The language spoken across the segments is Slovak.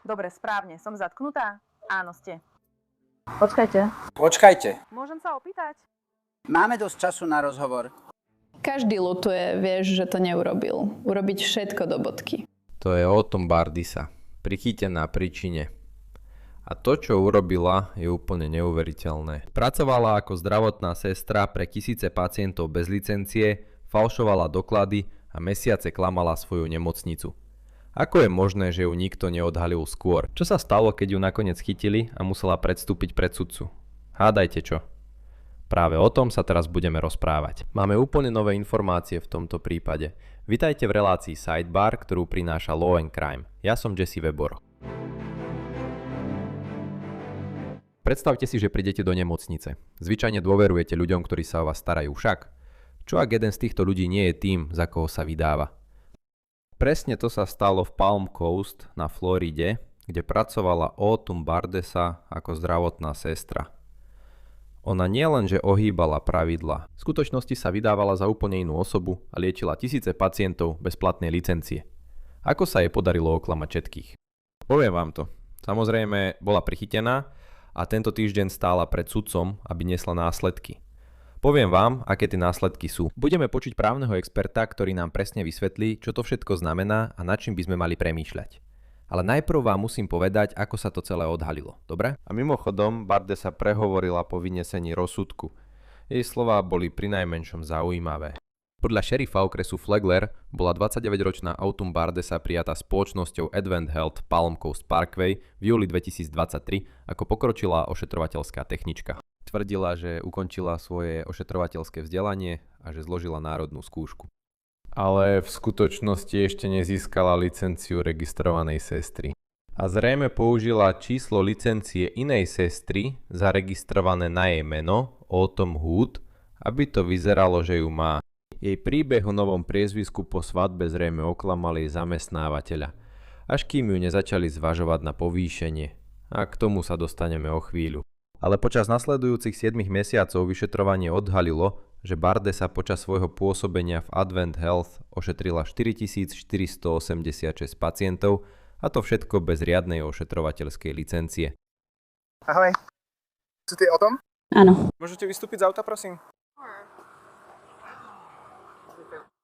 Dobre, správne. Som zatknutá? Áno, ste. Počkajte. Počkajte. Môžem sa opýtať? Máme dosť času na rozhovor. Každý ľutuje, vieš, že to neurobil. Urobiť všetko do bodky. To je o tom Bardisa. Prichytená príčine. A to, čo urobila, je úplne neuveriteľné. Pracovala ako zdravotná sestra pre tisíce pacientov bez licencie, falšovala doklady a mesiace klamala svoju nemocnicu. Ako je možné, že ju nikto neodhalil skôr? Čo sa stalo, keď ju nakoniec chytili a musela predstúpiť pred sudcu? Hádajte čo? Práve o tom sa teraz budeme rozprávať. Máme úplne nové informácie v tomto prípade. Vitajte v relácii Sidebar, ktorú prináša Law and Crime. Ja som Jesse Webor. Predstavte si, že prídete do nemocnice. Zvyčajne dôverujete ľuďom, ktorí sa o vás starajú. Však, čo ak jeden z týchto ľudí nie je tým, za koho sa vydáva? Presne to sa stalo v Palm Coast na Floride, kde pracovala Autumn Bardessa ako zdravotná sestra. Ona nielenže ohýbala pravidla, v skutočnosti sa vydávala za úplne inú osobu a liečila tisíce pacientov bez platnej licencie. Ako sa jej podarilo oklamať všetkých? Poviem vám to. Samozrejme, bola prichytená a tento týždeň stála pred sudcom, aby niesla následky. Poviem vám, aké tie následky sú. Budeme počuť právneho experta, ktorý nám presne vysvetlí, čo to všetko znamená a nad čím by sme mali premýšľať. Ale najprv vám musím povedať, ako sa to celé odhalilo, dobre? A mimochodom, Bardessa prehovorila po vynesení rozsudku. Jej slová boli prinajmenšom zaujímavé. Podľa šerifa okresu Flagler bola 29-ročná Autumn Bardessa prijatá spoločnosťou Advent Health Palm Coast Parkway v júli 2023 ako pokročilá ošetrovateľská technička. Tvrdila, že ukončila svoje ošetrovateľské vzdelanie a že zložila národnú skúšku. Ale v skutočnosti ešte nezískala licenciu registrovanej sestry. A zrejme použila číslo licencie inej sestry zaregistrované na jej meno, Autumn Hood, aby to vyzeralo, že ju má. Jej príbeh o novom priezvisku po svadbe zrejme oklamal jej zamestnávateľa, až kým ju nezačali zvažovať na povýšenie. A k tomu sa dostaneme o chvíľu. Ale počas nasledujúcich 7 mesiacov vyšetrovanie odhalilo, že Bardessa počas svojho pôsobenia v Advent Health ošetrila 4486 pacientov, a to všetko bez riadnej ošetrovateľskej licencie. Ahoj. Si ty o tom? Áno. Môžete vystúpiť z auta, prosím?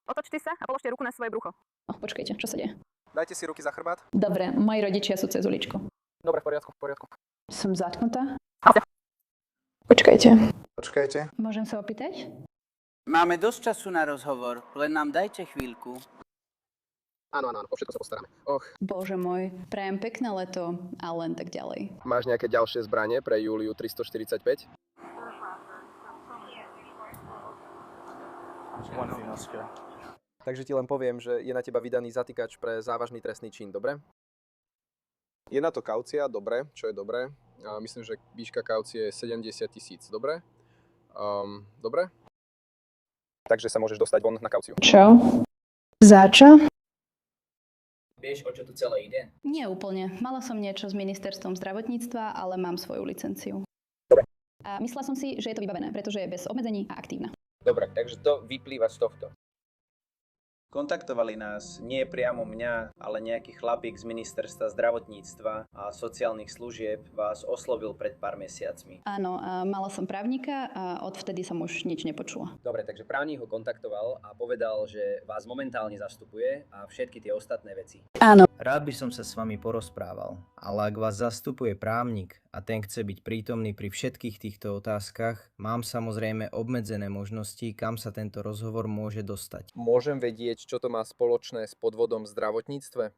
Otočte sa a položte ruku na svoje brucho. Počkajte, čo sa deje? Dajte si ruky za chrbát. Dobre, moji rodičia sú cez uličku. Dobre, v poriadku. Som zatknutá? Áno. Počkajte. Môžem sa opýtať? Máme dosť času na rozhovor, len nám dajte chvíľku. Áno, o všetko sa postaráme. Bože môj, prajem pekné leto a len tak ďalej. Máš nejaké ďalšie zbranie pre Júliu 345? Takže ti len poviem, že je na teba vydaný zatýkač pre závažný trestný čin, dobre? Je na to kaucia, dobre, čo je dobré. Myslím, že výška kaucie je 70 000, dobre? Dobre? Takže sa môžeš dostať von na kauciu. Čo? Za čo? Vieš, o čo tu celé ide? Nie úplne. Mala som niečo s ministerstvom zdravotníctva, ale mám svoju licenciu. Dobre. A myslela som si, že je to vybavené, pretože je bez obmedzení a aktívna. Dobre, takže to vyplýva z tohto. Kontaktovali nás nie priamo mňa, ale nejaký chlapík z ministerstva zdravotníctva a sociálnych služieb vás oslovil pred pár mesiacmi. Áno, mala som právnika a odvtedy som už nič nepočula. Dobre, takže právnik ho kontaktoval a povedal, že vás momentálne zastupuje a všetky tie ostatné veci. Áno. Rád by som sa s vami porozprával, ale ak vás zastupuje právnik a ten chce byť prítomný pri všetkých týchto otázkach, mám samozrejme obmedzené možnosti, kam sa tento rozhovor môže dostať. Môžem vedieť, čo to má spoločné s podvodom v zdravotníctve?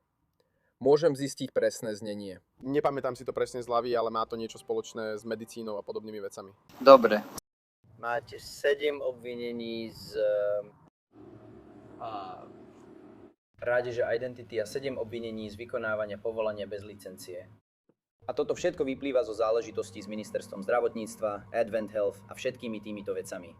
Môžem zistiť presné znenie. Nepamätám si to presne z hlavy, ale má to niečo spoločné s medicínou a podobnými vecami. Dobre. Máte 7 obvinení z krádeže identity a 7 obvinení z vykonávania povolania bez licencie. A toto všetko vyplýva zo záležitostí s ministerstvom zdravotníctva, Advent Health a všetkými týmito vecami.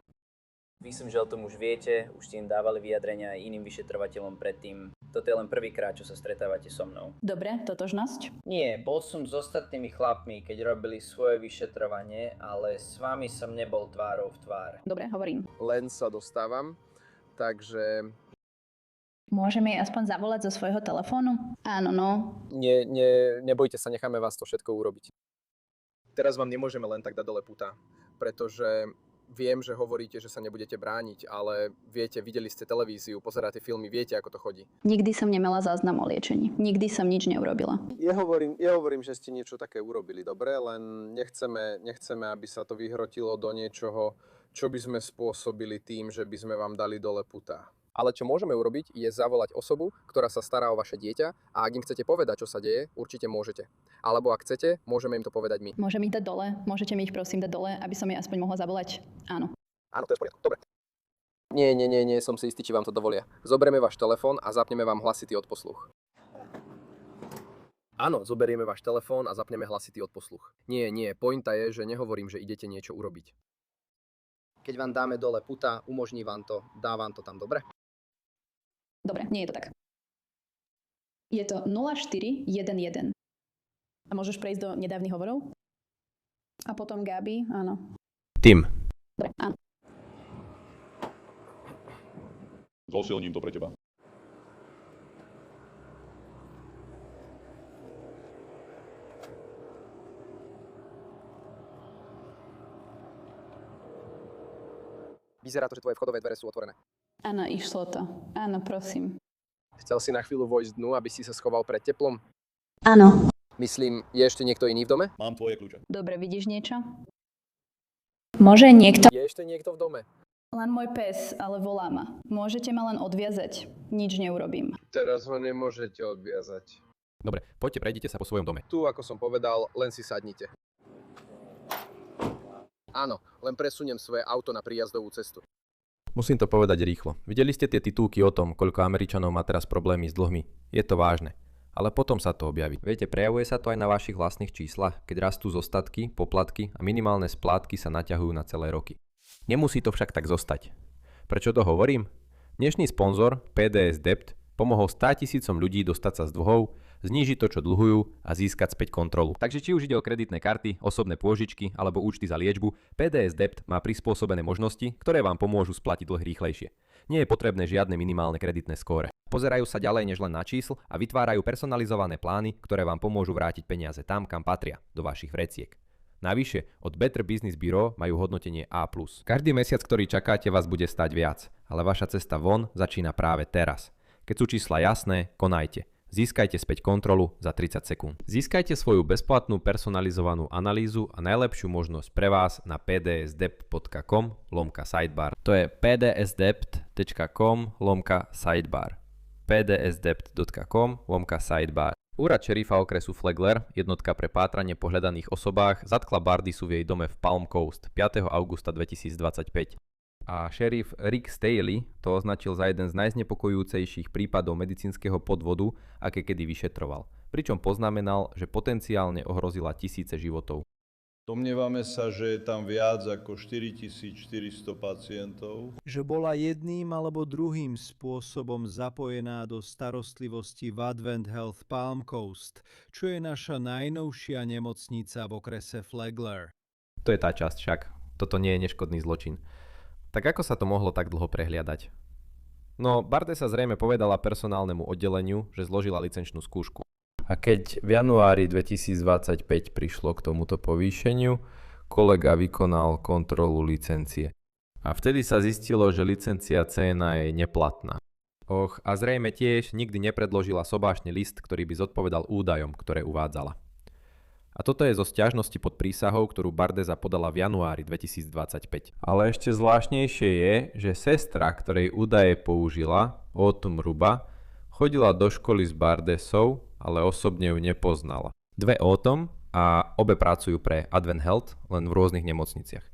Myslím, že o tom už viete, už ste im dávali vyjadrenia aj iným vyšetrovateľom predtým. Toto je len prvýkrát, čo sa stretávate so mnou. Dobre, totožnosť? Nie, bol som s ostatnými chlapmi, keď robili svoje vyšetrovanie, ale s vami som nebol tvárou v tvár. Dobre, hovorím. Len sa dostávam, takže Môžeme jej aspoň zavolať zo svojho telefónu? Áno, no. Nebojte sa, necháme vás to všetko urobiť. Teraz vám nemôžeme len tak dať dole puta, pretože viem, že hovoríte, že sa nebudete brániť, ale viete, videli ste televíziu, pozeráte filmy, viete, ako to chodí. Nikdy som nemala záznam o liečení. Nikdy som nič neurobila. Ja hovorím, že ste niečo také urobili, dobre? Len nechceme, aby sa to vyhrotilo do niečoho, čo by sme spôsobili tým, že by sme vám dali dole puta. Ale čo môžeme urobiť, je zavolať osobu, ktorá sa stará o vaše dieťa a ak im chcete povedať, čo sa deje, určite môžete. Alebo ak chcete, môžeme im to povedať my. Môžem ich dať dole? Môžete mi ich prosím dať dole, aby som jej aspoň mohla zavolať? Áno. Áno, to je v poriadku, dobre. Nie, som si istý, či vám to dovolia. Zoberieme váš telefón a zapneme vám hlasitý odposluch. Áno, zoberieme váš telefón a zapneme hlasitý odposluch. Nie, pointa je, že nehovorím, že idete niečo urobiť. Keď vám dáme dole puta, umožní vám to, dá vám to tam, dobre? Dobre, nie je to tak. Je to 0411. A môžeš prejsť do nedávnych hovorov? A potom Gabi, áno. Tim. Dobre, áno. Zosilním to pre teba. Vyzerá to, že tvoje vchodové dvere sú otvorené. Áno, išlo to. Áno, prosím. Chcel si na chvíľu vojsť dnu, aby si sa schoval pred teplom? Áno. Myslím, je ešte niekto iný v dome? Mám tvoje kľúče. Dobre, vidíš niečo? Môže niekto? Je ešte niekto v dome? Len môj pes, ale volá ma. Môžete ma len odviazať. Nič neurobím. Teraz ho nemôžete odviazať. Dobre, poďte, prejdite sa po svojom dome. Tu, ako som povedal, len si sadnite. Áno, len presuniem svoje auto na príjazdovú cestu. Musím to povedať rýchlo. Videli ste tie titulky o tom, koľko Američanov má teraz problémy s dlhmi? Je to vážne. Ale potom sa to objaví. Viete, prejavuje sa to aj na vašich vlastných číslach, keď rastú zostatky, poplatky a minimálne splátky sa naťahujú na celé roky. Nemusí to však tak zostať. Prečo to hovorím? Dnešný sponzor PDS Debt pomohol 100 000 ľudí dostať sa z dlhov, znížiť to, čo dlhujú a získať späť kontrolu. Takže či už ide o kreditné karty, osobné pôžičky alebo účty za liečbu, PDS Debt má prispôsobené možnosti, ktoré vám pomôžu splatiť dlh rýchlejšie. Nie je potrebné žiadne minimálne kreditné skóre. Pozerajú sa ďalej než len na čísl a vytvárajú personalizované plány, ktoré vám pomôžu vrátiť peniaze tam, kam patria, do vašich vreciek. Navyše, od Better Business Bureau majú hodnotenie A+. Každý mesiac, ktorý čakáte, vás bude stať viac, ale vaša cesta von začína práve teraz. Keď sú čísla jasné, konajte. Získajte späť kontrolu za 30 sekúnd. Získajte svoju bezplatnú personalizovanú analýzu a najlepšiu možnosť pre vás na pdsdept.com/sidebar. To je pdsdept.com/sidebar. pdsdept.com/sidebar. Úrad šerifa okresu Flagler, jednotka pre pátranie po hľadaných osobách, zatkla Bardisu v jej dome v Palm Coast 5. augusta 2025. A šerif Rick Staley to označil za jeden z najznepokojujúcejších prípadov medicínskeho podvodu, aké kedy vyšetroval. Pričom poznamenal, že potenciálne ohrozila tisíce životov. Domnievame sa, že je tam viac ako 4400 pacientov. Že bola jedným alebo druhým spôsobom zapojená do starostlivosti v Advent Health Palm Coast, čo je naša najnovšia nemocnica v okrese Flagler. To je tá časť však. Toto nie je neškodný zločin. Tak ako sa to mohlo tak dlho prehliadať? No, Barde sa zrejme povedala personálnemu oddeleniu, že zložila licenčnú skúšku. A keď v januári 2025 prišlo k tomuto povýšeniu, kolega vykonal kontrolu licencie. A vtedy sa zistilo, že licencia C je neplatná. A zrejme tiež nikdy nepredložila sobášny list, ktorý by zodpovedal údajom, ktoré uvádzala. A toto je zo sťažnosti pod prísahou, ktorú Bardesa podala v januári 2025. Ale ešte zvláštnejšie je, že sestra, ktorej údaje použila, Autumn Ruba, chodila do školy s Bardesou, ale osobne ju nepoznala. Dve Autumn a obe pracujú pre Advent Health, len v rôznych nemocniciach.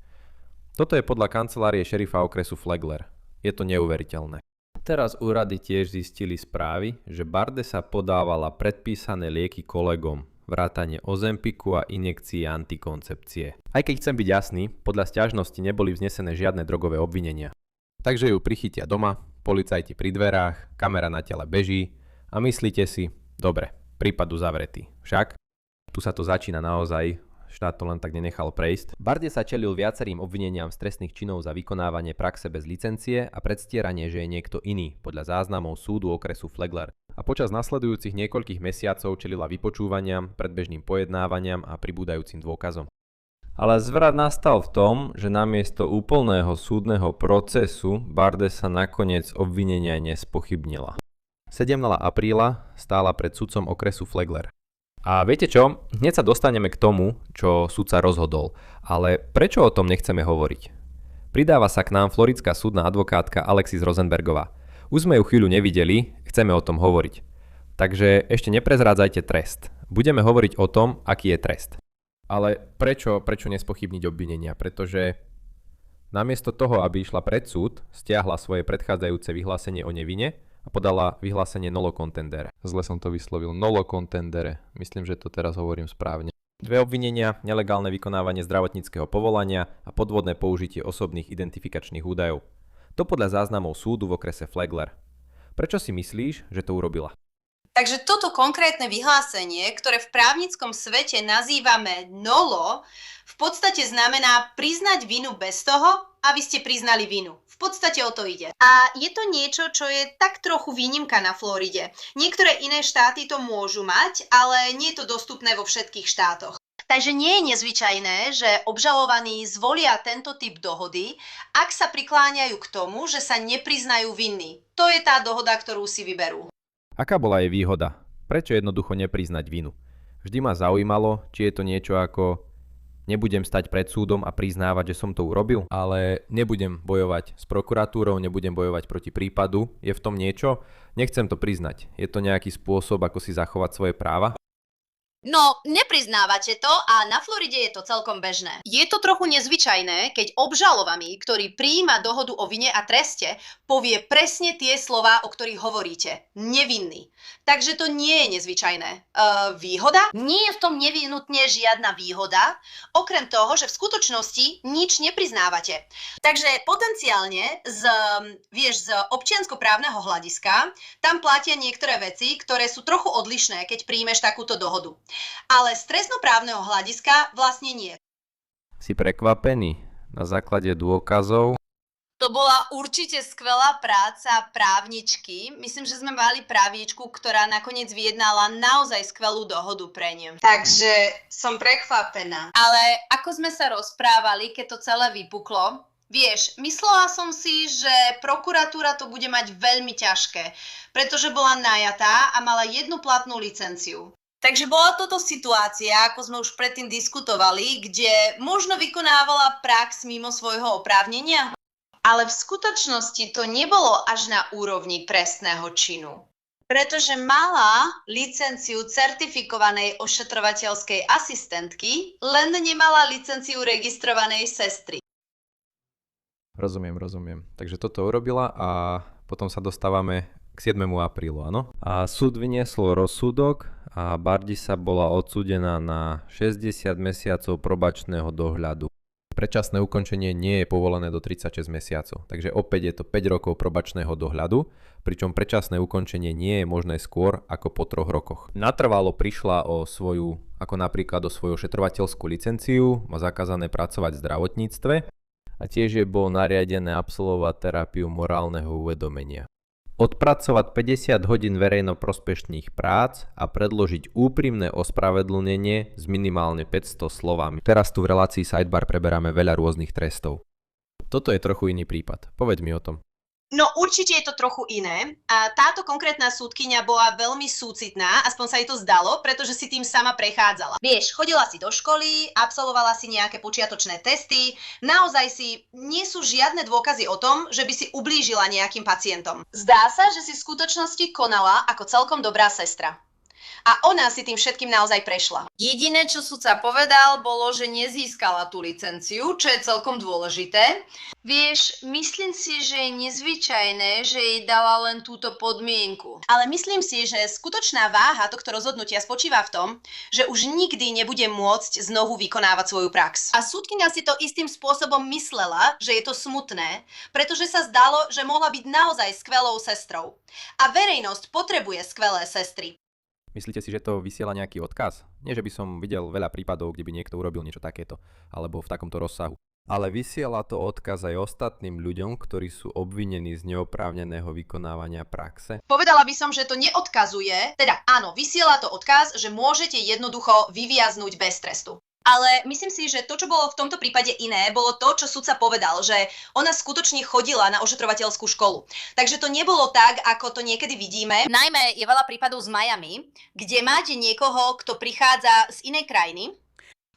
Toto je podľa kancelárie šerifa okresu Flagler. Je to neuveriteľné. Teraz úrady tiež zistili správy, že Bardesa podávala predpísané lieky kolegom, vrátane Ozempiku a injekcií antikoncepcie. Aj keď chcem byť jasný, podľa sťažnosti neboli vznesené žiadne drogové obvinenia. Takže ju prichytia doma, policajti pri dverách, kamera na tele beží a myslíte si, dobre, prípad uzavretý. Však tu sa to začína naozaj štát to len tak nenechal prejsť. Barde sa čelil viacerým obvineniam z trestných činov za vykonávanie praxe bez licencie a predstieranie, že je niekto iný, podľa záznamov súdu okresu Flagler. A počas nasledujúcich niekoľkých mesiacov čelila vypočúvaniam, predbežným pojednávaniam a pribúdajúcim dôkazom. Ale zvrat nastal v tom, že namiesto úplného súdneho procesu Barde sa nakoniec obvinenia nespochybnila. 17. apríla stála pred sudcom okresu Flagler. A viete čo? Hneď sa dostaneme k tomu, čo sudca rozhodol. Ale prečo o tom nechceme hovoriť? Pridáva sa k nám floridská súdna advokátka Alexis Rosenbergová. Už sme ju chvíľu nevideli, chceme o tom hovoriť. Takže ešte neprezrádzajte trest. Budeme hovoriť o tom, aký je trest. Ale prečo nespochybniť obvinenia? Pretože namiesto toho, aby išla pred súd, stiahla svoje predchádzajúce vyhlásenie o nevine a podala vyhlásenie nolo contendere. Zle som to vyslovil. Nolo contendere. Myslím, že to teraz hovorím správne. Dve obvinenia, nelegálne vykonávanie zdravotníckeho povolania a podvodné použitie osobných identifikačných údajov. To podľa záznamov súdu v okrese Flagler. Prečo si myslíš, že to urobila? Takže toto konkrétne vyhlásenie, ktoré v právnickom svete nazývame nolo, v podstate znamená priznať vinu bez toho, aby ste priznali vinu. V podstate o to ide. A je to niečo, čo je tak trochu výnimka na Floride. Niektoré iné štáty to môžu mať, ale nie je to dostupné vo všetkých štátoch. Takže nie je nezvyčajné, že obžalovaní zvolia tento typ dohody, ak sa prikláňajú k tomu, že sa nepriznajú vinní. To je tá dohoda, ktorú si vyberú. Aká bola jej výhoda? Prečo jednoducho nepriznať vinu? Vždy ma zaujímalo, či je to niečo ako nebudem stať pred súdom a priznávať, že som to urobil, ale nebudem bojovať s prokuratúrou, nebudem bojovať proti prípadu. Je v tom niečo? Nechcem to priznať. Je to nejaký spôsob, ako si zachovať svoje práva? No, nepriznávate to a na Floride je to celkom bežné. Je to trochu nezvyčajné, keď obžalovaný, ktorý prijíma dohodu o vine a treste, povie presne tie slová, o ktorých hovoríte. Nevinný. Takže to nie je nezvyčajné. Výhoda? Nie je v tom nevyhnutne žiadna výhoda, okrem toho, že v skutočnosti nič nepriznávate. Takže potenciálne z občianskoprávneho hľadiska tam platia niektoré veci, ktoré sú trochu odlišné, keď príjmeš takúto dohodu. Ale z trestnoprávneho hľadiska vlastne nie. Si prekvapený? Na základe dôkazov? To bola určite skvelá práca právničky. Myslím, že sme mali právničku, ktorá nakoniec vyjednala naozaj skvelú dohodu pre ňu. Takže som prekvapená. Ale ako sme sa rozprávali, keď to celé vypuklo, vieš, myslela som si, že prokuratúra to bude mať veľmi ťažké, pretože bola najatá a mala jednu platnú licenciu. Takže bola toto situácia, ako sme už predtým diskutovali, kde možno vykonávala prax mimo svojho oprávnenia? Ale v skutočnosti to nebolo až na úrovni trestného činu. Pretože mala licenciu certifikovanej ošetrovateľskej asistentky, len nemala licenciu registrovanej sestry. Rozumiem. Takže toto urobila a potom sa dostávame k 7. aprílu, áno? A súd vyniesol rozsudok a Bardisa bola odsúdená na 60 mesiacov probačného dohľadu. Predčasné ukončenie nie je povolené do 36 mesiacov, takže opäť je to 5 rokov probačného dohľadu, pričom predčasné ukončenie nie je možné skôr ako po 3 rokoch. Natrvalo prišla ako napríklad o svoju ošetrovateľskú licenciu, má zakázané pracovať v zdravotníctve a tiež je bolo nariadené absolvovať terapiu morálneho uvedomenia. Odpracovať 50 hodín verejnoprospešných prác a predložiť úprimné ospravedlnenie s minimálne 500 slovami. Teraz tu v relácii Sidebar preberáme veľa rôznych trestov. Toto je trochu iný prípad. Povedz mi o tom. No určite je to trochu iné. A táto konkrétna súdkyňa bola veľmi súcitná, aspoň sa jej to zdalo, pretože si tým sama prechádzala. Vieš, chodila si do školy, absolvovala si nejaké počiatočné testy, naozaj nie sú žiadne dôkazy o tom, že by si ublížila nejakým pacientom. Zdá sa, že si v skutočnosti konala ako celkom dobrá sestra. A ona si tým všetkým naozaj prešla. Jediné, čo sudca povedal, bolo, že nezískala tú licenciu, čo je celkom dôležité. Vieš, myslím si, že je nezvyčajné, že jej dala len túto podmienku. Ale myslím si, že skutočná váha tohto rozhodnutia spočíva v tom, že už nikdy nebude môcť znovu vykonávať svoju prax. A súdkyňa si to istým spôsobom myslela, že je to smutné, pretože sa zdalo, že mohla byť naozaj skvelou sestrou. A verejnosť potrebuje skvelé sestry. Myslíte si, že to vysiela nejaký odkaz? Nie, že by som videl veľa prípadov, kde by niekto urobil niečo takéto, alebo v takomto rozsahu. Ale vysiela to odkaz aj ostatným ľuďom, ktorí sú obvinení z neoprávneného vykonávania praxe. Povedala by som, že to neodkazuje, teda áno, vysiela to odkaz, že môžete jednoducho vyviaznúť bez trestu. Ale myslím si, že to, čo bolo v tomto prípade iné, bolo to, čo sudca povedal, že ona skutočne chodila na ošetrovateľskú školu. Takže to nebolo tak, ako to niekedy vidíme. Najmä je veľa prípadov z Miami, kde máte niekoho, kto prichádza z inej krajiny.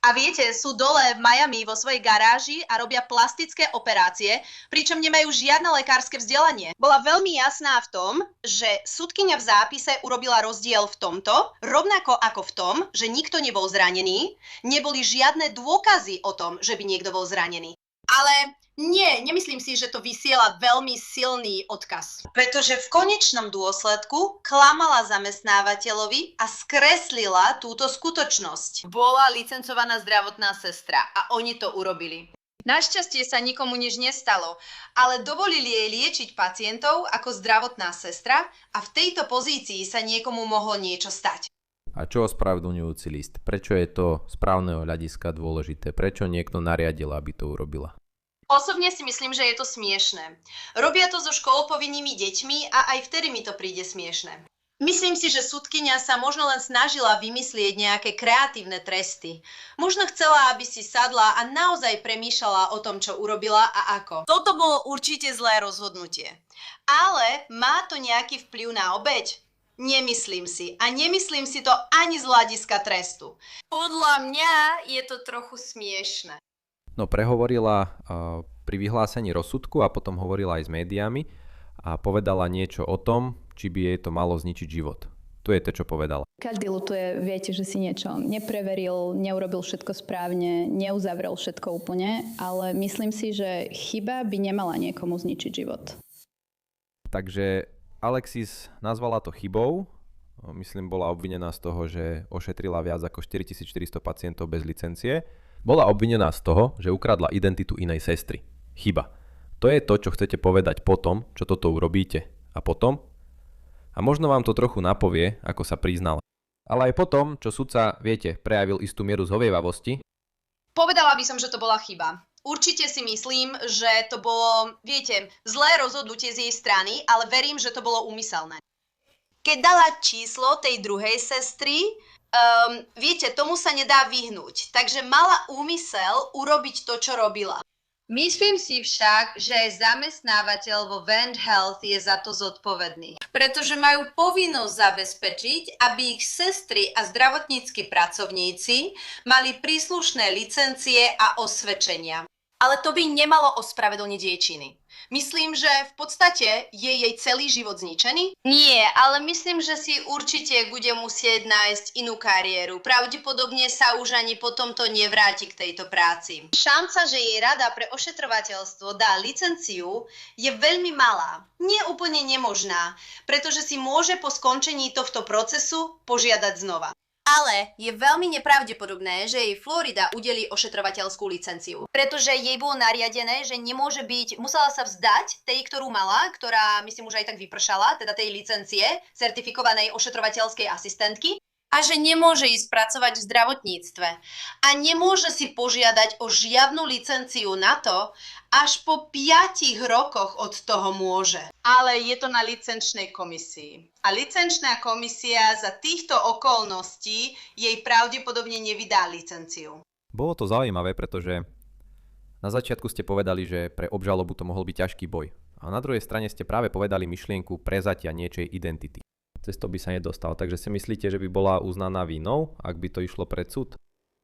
A viete, sú dole v Miami vo svojej garáži a robia plastické operácie, pričom nemajú žiadne lekárske vzdelanie. Bola veľmi jasná v tom, že sudkyňa v zápise urobila rozdiel v tomto, rovnako ako v tom, že nikto nebol zranený, neboli žiadne dôkazy o tom, že by niekto bol zranený. Ale nemyslím si, že to vysiela veľmi silný odkaz. Pretože v konečnom dôsledku klamala zamestnávateľovi a skreslila túto skutočnosť. Bola licencovaná zdravotná sestra a oni to urobili. Našťastie sa nikomu nič nestalo, ale dovolili jej liečiť pacientov ako zdravotná sestra a v tejto pozícii sa niekomu mohlo niečo stať. A čo ospravedlňujúci list? Prečo je to z právneho hľadiska dôležité? Prečo niekto nariadil, aby to urobila? Osobne si myslím, že je to smiešné. Robia to so školopovinnými deťmi a aj vtedy mi to príde smiešné. Myslím si, že sudkyňa sa možno len snažila vymyslieť nejaké kreatívne tresty. Možno chcela, aby si sadla a naozaj premýšľala o tom, čo urobila a ako. Toto bolo určite zlé rozhodnutie. Ale má to nejaký vplyv na obeť? Nemyslím si. A nemyslím si to ani z hľadiska trestu. Podľa mňa je to trochu smiešné. No prehovorila pri vyhlásení rozsudku a potom hovorila aj s médiami a povedala niečo o tom, či by jej to malo zničiť život. To je to, čo povedala. Každý ľutuje, viete, že si niečo nepreveril, neurobil všetko správne, neuzavrel všetko úplne, ale myslím si, že chyba by nemala niekomu zničiť život. Takže Alexis nazvala to chybou. Myslím, bola obvinená z toho, že ošetrila viac ako 4400 pacientov bez licencie. Bola obvinená z toho, že ukradla identitu inej sestry. Chyba. To je to, čo chcete povedať potom, čo toto urobíte. A potom? A možno vám to trochu napovie, ako sa priznala. Ale aj potom, čo sudca, viete, prejavil istú mieru zhovievavosti. Povedala by som, že to bola chyba. Určite si myslím, že to bolo, viete, zlé rozhodnutie z jej strany, ale verím, že to bolo úmyselné. Keď dala číslo tej druhej sestry, viete, tomu sa nedá vyhnúť. Takže mala úmysel urobiť to, čo robila. Myslím si však, že aj zamestnávateľ vo Advent Health je za to zodpovedný. Pretože majú povinnosť zabezpečiť, aby ich sestry a zdravotnícki pracovníci mali príslušné licencie a osvedčenia. Ale to by nemalo ospravedlniť jej činy. Myslím, že v podstate je jej celý život zničený? Nie, ale myslím, že si určite bude musieť nájsť inú kariéru. Pravdepodobne sa už ani potom to nevráti k tejto práci. Šanca, že jej rada pre ošetrovateľstvo dá licenciu, je veľmi malá. Nie úplne nemožná, pretože si môže po skončení tohto procesu požiadať znova. Ale je veľmi nepravdepodobné, že jej Florida udelí ošetrovateľskú licenciu. Pretože jej bolo nariadené, že nemôže byť, musela sa vzdať tej, ktorú mala, ktorá myslím už aj tak vypršala, teda tej licencie certifikovanej ošetrovateľskej asistentky. A že nemôže ísť pracovať v zdravotníctve. A nemôže si požiadať o žiadnu licenciu na to, až po 5 rokoch od toho môže. Ale je to na licenčnej komisii. A licenčná komisia za týchto okolností jej pravdepodobne nevydá licenciu. Bolo to zaujímavé, pretože na začiatku ste povedali, že pre obžalobu to mohol byť ťažký boj. A na druhej strane ste práve povedali myšlienku prezatia niečej identity. Cez to by sa nedostal, takže si myslíte, že by bola uznaná vinou, ak by to išlo pred súd?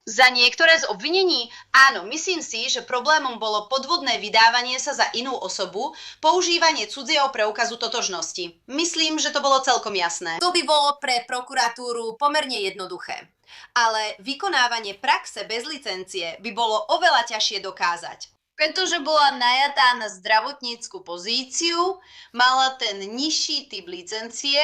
Za niektoré z obvinení? Áno, myslím si, že problémom bolo podvodné vydávanie sa za inú osobu, používanie cudzieho preukazu totožnosti. Myslím, že to bolo celkom jasné. To by bolo pre prokuratúru pomerne jednoduché. Ale vykonávanie praxe bez licencie by bolo oveľa ťažšie dokázať. Pretože bola najatá na zdravotnícku pozíciu, mala ten nižší typ licencie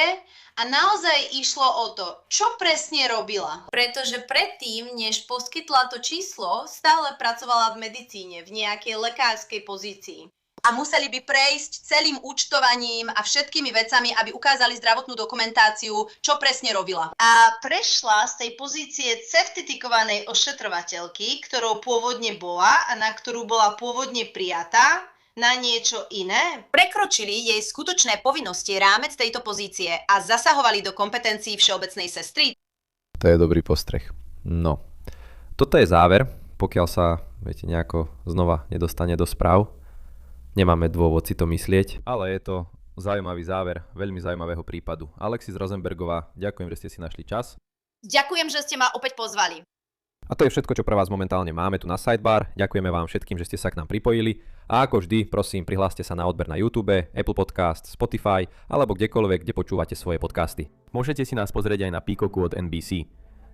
a naozaj išlo o to, čo presne robila. Pretože predtým, než poskytla to číslo, stále pracovala v medicíne, v nejakej lekárskej pozícii. a museli by prejsť celým účtovaním a všetkými vecami, aby ukázali zdravotnú dokumentáciu, čo presne robila. A prešla z tej pozície certifikovanej ošetrovateľky, ktorou pôvodne bola a na ktorú bola pôvodne prijatá, na niečo iné. Prekročili jej skutočné povinnosti rámec tejto pozície a zasahovali do kompetencií všeobecnej sestry. To je dobrý postreh. No, toto je záver, pokiaľ sa, viete, nejako znova nedostane do správ. Nemáme dôvod si to myslieť, ale je to zaujímavý záver veľmi zaujímavého prípadu. Alexis Rosenbergová, ďakujem, že ste si našli čas. Ďakujem, že ste ma opäť pozvali. A to je všetko, čo pre vás momentálne máme tu na Sidebar. Ďakujeme vám všetkým, že ste sa k nám pripojili. A ako vždy, prosím, prihláste sa na odber na YouTube, Apple Podcast, Spotify alebo kdekoľvek, kde počúvate svoje podcasty. Môžete si nás pozrieť aj na Peacocku od NBC.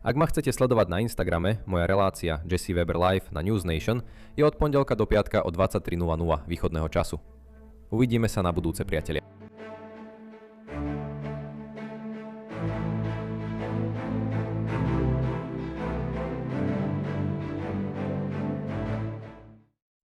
Ak ma chcete sledovať na Instagrame, moja relácia Jesse Weber Live na News Nation je od pondelka do piatka o 23:00 východného času. Uvidíme sa na budúce, priatelia.